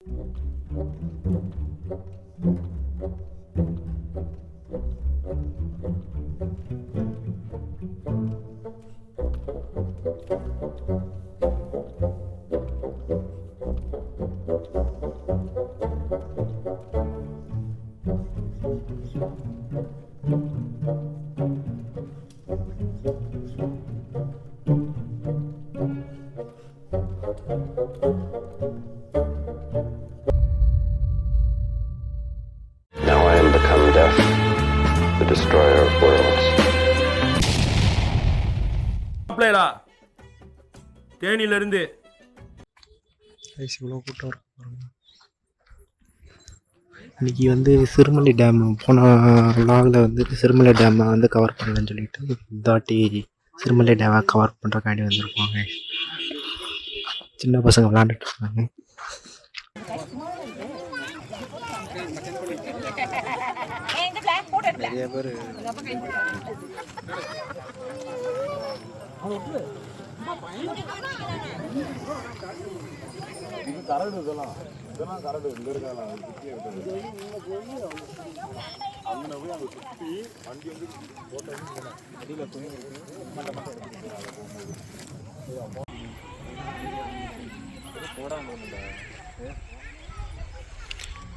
Now I am become death, the destroyer of worlds. பிளேடா தேனில இருந்து இவ்வளோ கூட்டம் இருக்கும். இன்றைக்கி வந்து சிறுமலை டேம் போன விலாகில் வந்து சிறுமலை டேமை வந்து கவர் பண்ணலன்னு சொல்லிட்டு இதாட்டி சிறுமலை டேமை கவர் பண்ணுறக்காண்டி வந்திருப்பாங்க. சின்ன பசங்க விளாண்டுட்டு இருக்காங்க. நிறைய பேர்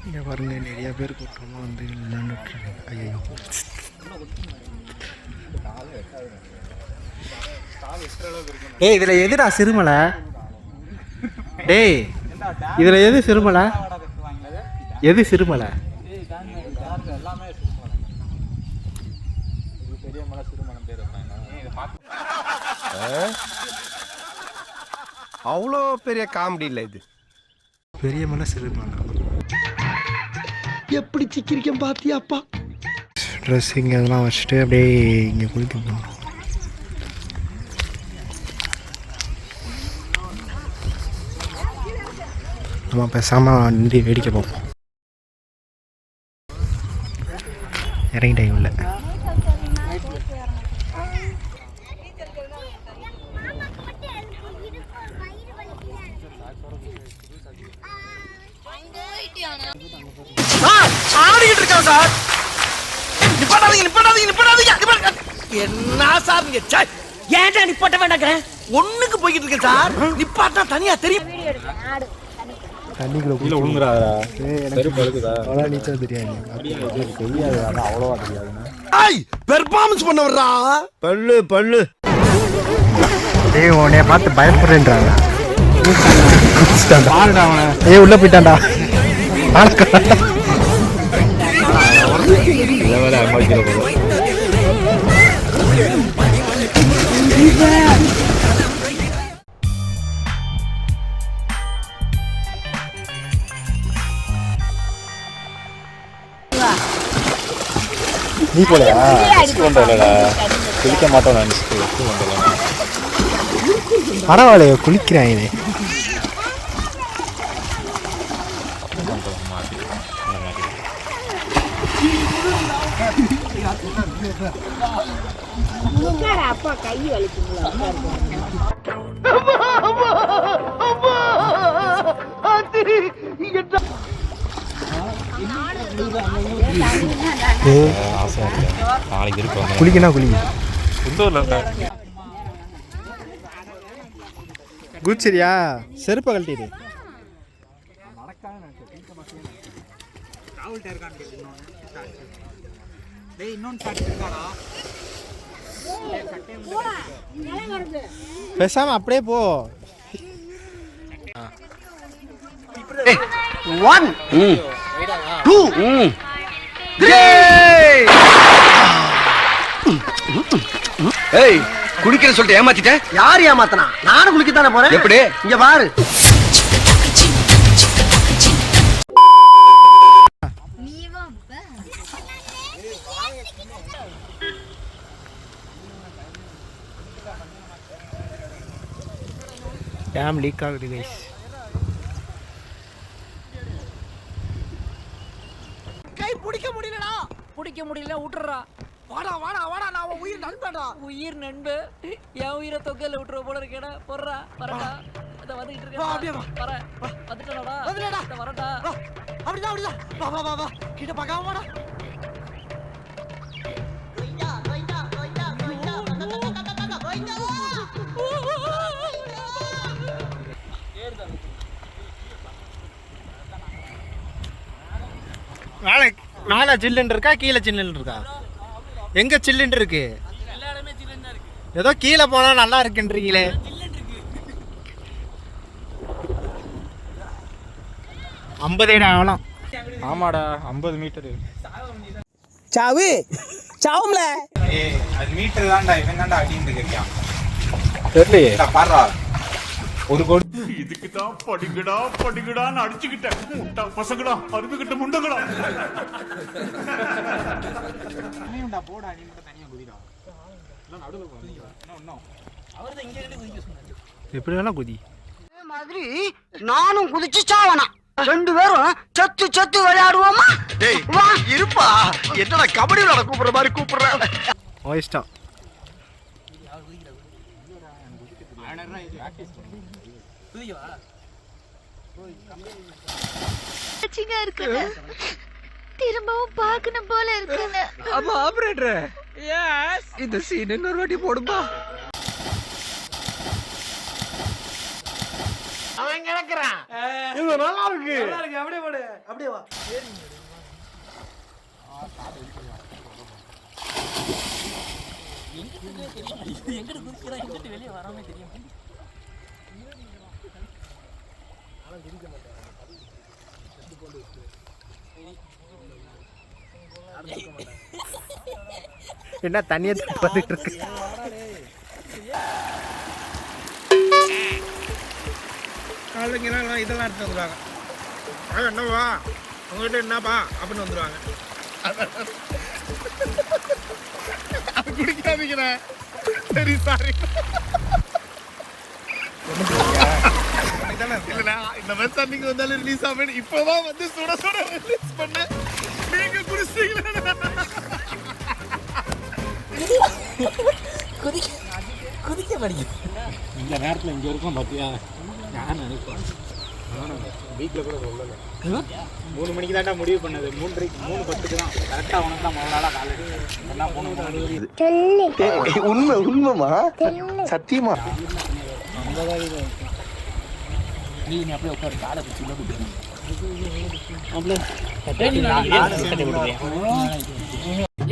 இங்கே பாருங்க, நிறைய பேர் கூட்டமாக வந்து விளையாண்டுட்ருக்காங்க. ஐயோ, டேய் இதில் எதுடா சிறுமலை? டேய் இதில் எது சிறுமலை? எது சிறுமலை? அவ்வளோ பெரிய காமெடி இல்லை இது. பெரிய மலை சிறுமலை. எப்படி சிக்கிரிக்கம் பாத்தியாப்பா? ட்ரெஸ்ஸிங் அதெல்லாம் வச்சுட்டு அப்படியே இங்கே குளிக்கணும். நம்ம பேசாமல் நின்று வேடிக்கை பார்ப்போம். இறங்கிட்டேன் உள்ள. ஆடிக்கிட்டு இருக்கான் சார். நிப்பாட்டாதீங்க. என்ன சார் நீங்க? ஏன்டா நிப்பாட்ட வேண்டாங்க? ஒண்ணுக்கு போய்கிட்டு இருக்கேன் சார். நிப்பாட்டா தனியா தெரியும். தண்ணிக்குள்ள கீழே விழுங்குறாரா? அவ்வளோ நீச்சல் தெரியாது. தெரியாது, அதான் அவ்வளோவா தெரியாதுண்ணா. பெர்ஃபார்மன்ஸ் பண்ண வர்றா. பல்லு டேய் உன்னைய பார்த்து பயப்படுறேன்றாங்க. ஏய் உள்ள போயிட்டான்டா. நீ போலையா? குளிக்க மாட்டோம் நினைச்சிட்டு பரவாயில்லையோ குளிக்கிறேன். இது அப்பா கை வலிக்குங்களா? குளிக்கணும் குளிக்க குச்சிரியா செருப்பை கழட்டிடு. பேசாம அப்படியே போ. 1 2 ஏய் குளிக்கிற சொல்லிட்டு ஏமாத்திட்டேன். யார் ஏமாத்தனா? நானும் குளிக்கத்தானே போறேன். எப்படி? இங்க பாரு. டேம் லீக் ஆகுது கைஸ். கை பிடிக்க முடியலடா. பிடிக்க முடியல விட்டுறா. வாடா வாடா வாடா நான் உன் உயிர் நண்பன்டா. உயிர் நண்பு என் உயிரை தொகையில விட்டுற போல இருக்கேடா. போடுறா வரடா. அத வந்துகிட்டு வா, அப்படியே இருக்கேன். வா. வரேன். வந்துட்டடா. வந்துடா. வரடா. வா, அப்படிதான் அப்படிதான். வா வா வா வா. கிட்ட பார்க்காம வாடா. மேலே மேலே சில்லுன்னு இருக்கா கீழே சில்லுன்னு இருக்கா? எங்கே சில்லுன்னு இருக்கு? ஏதோ கீழே போனால் நல்லா இருக்குன்றீங்களே. 50 ஆகலாம். ஆமாடா 50 மீட்டரு. சாவு சாவும்ல. அது மீட்டர் தான்டா, இவன் தான்டா அடின்னு இருக்கான். தெரியலையே. பாடுறா ஒரு கோடி. இதுக்கு தான் படிக்கடான்னு அடிச்சுக்கிட்டேன். முட்டா பசங்களா, அருமைக்கிட்ட முண்டங்களா. போடா நீ மட்டும் தனியா குதிடா. நடுவில் இன்னும் எப்படி வேணா குதி. மாதிரி நானும் குதிச்சு சாவனா. 2 பேரும் சத்து சத்து விளையாடுவோமா? டேய் வா இருப்பா. என்னடா கபடி விளையாட கூப்பிடுற மாதிரி கூப்பிடுற? இஷ்டம். திரும்பவும் பார்க்கணும் போல இருக்குன்னு. ஆமா ஆபரேட்டர். எஸ் இந்த சீன் இன்னொரு வாட்டி போடுமா? அவன் கிடக்குறான். இது நல்லா இருக்கு. நல்லா இருக்கு. அப்படியே போடு. அப்படியே வா. எங்கிட்டு குதிக்கிறா எங்கிட்டு வெளியே வராம தெரியும். என்ன தண்ணியை பார்த்துட்டு இருக்கு? இதெல்லாம் எடுத்து வந்துடுவாங்க. என்னவா உங்ககிட்ட என்னப்பா அப்படின்னு வந்துடுவாங்க. குடிக்காதீங்க. சரி சாரி. இந்த மாதிரி தண்ணிக்கு வந்தாலும் ரிலீஸ் ஆகும். இப்பதான் வந்து சுட சுட ரிலீஸ் பண்ண நீங்க குடிச்சிட்டீங்களா? குதிக்க படிக்கும். இந்த நேரத்தில் இங்கே இருக்கும் பார்த்தியா? நான் நினைப்பேன் வீட்டில் கூட சொல்லலை. 3 மணிக்கு தான்டா முடிவு பண்ணது. 3:10 தான் கரெக்டாக. உனக்கு தான் முதல் நாளாக காலையில் என்ன போகணும். உண்மை உண்மைமா சத்தியமா. நீ அப்படியே உட்காரு. காலை பிடிச்சி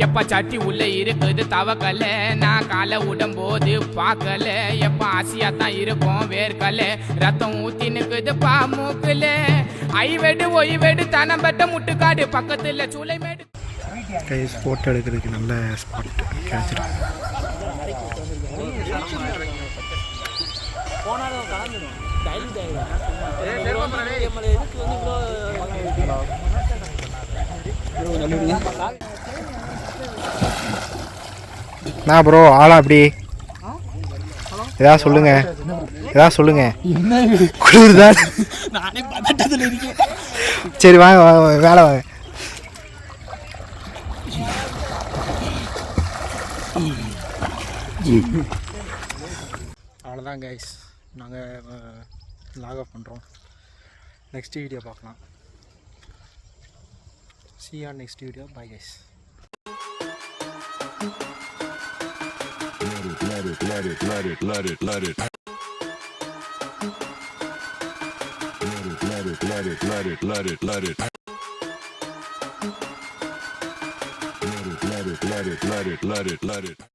எப்ப சட்டி உள்ள இருக்குது தவக்கல, நான் காலை விடும்போது பார்க்கல. எப்ப ஆசையா தான் இருக்கும் வேர்க்கல, ரத்தம் ஊத்தி நிக்குது பா மூக்குல. ஐவெடு ஒய்வெடு தனம் பெட்ட முட்டுக்காடு பக்கத்துல சூளைமேடு. கைஸ் ஃபோட்டோ எடுக்கிறதுக்கு நல்ல ஸ்பாட் கிடச்சிருக்கு. போனாலும் கலந்துடும். நான் ப்ரோ ஆளா அப்படி ஏதாவது சொல்லுங்க. ஏதாவது சொல்லுங்க. குளிர்தான். நானே பதட்டத்தில் இருக்கேன். சரி வாங்க வாங்க வேலை வாங்க. அவ்வளோதான் கைஸ், நாங்கள் லாக் ஆஃப் பண்ணுறோம். நெக்ஸ்ட் வீடியோ பார்க்கலாம். See you on next video. Bye guys. Let it. Let it. Let it. Let it. Let it. Let it. Let it. Let it. Let it. Let it. Let it. Let it. Let it. Let it. Let it.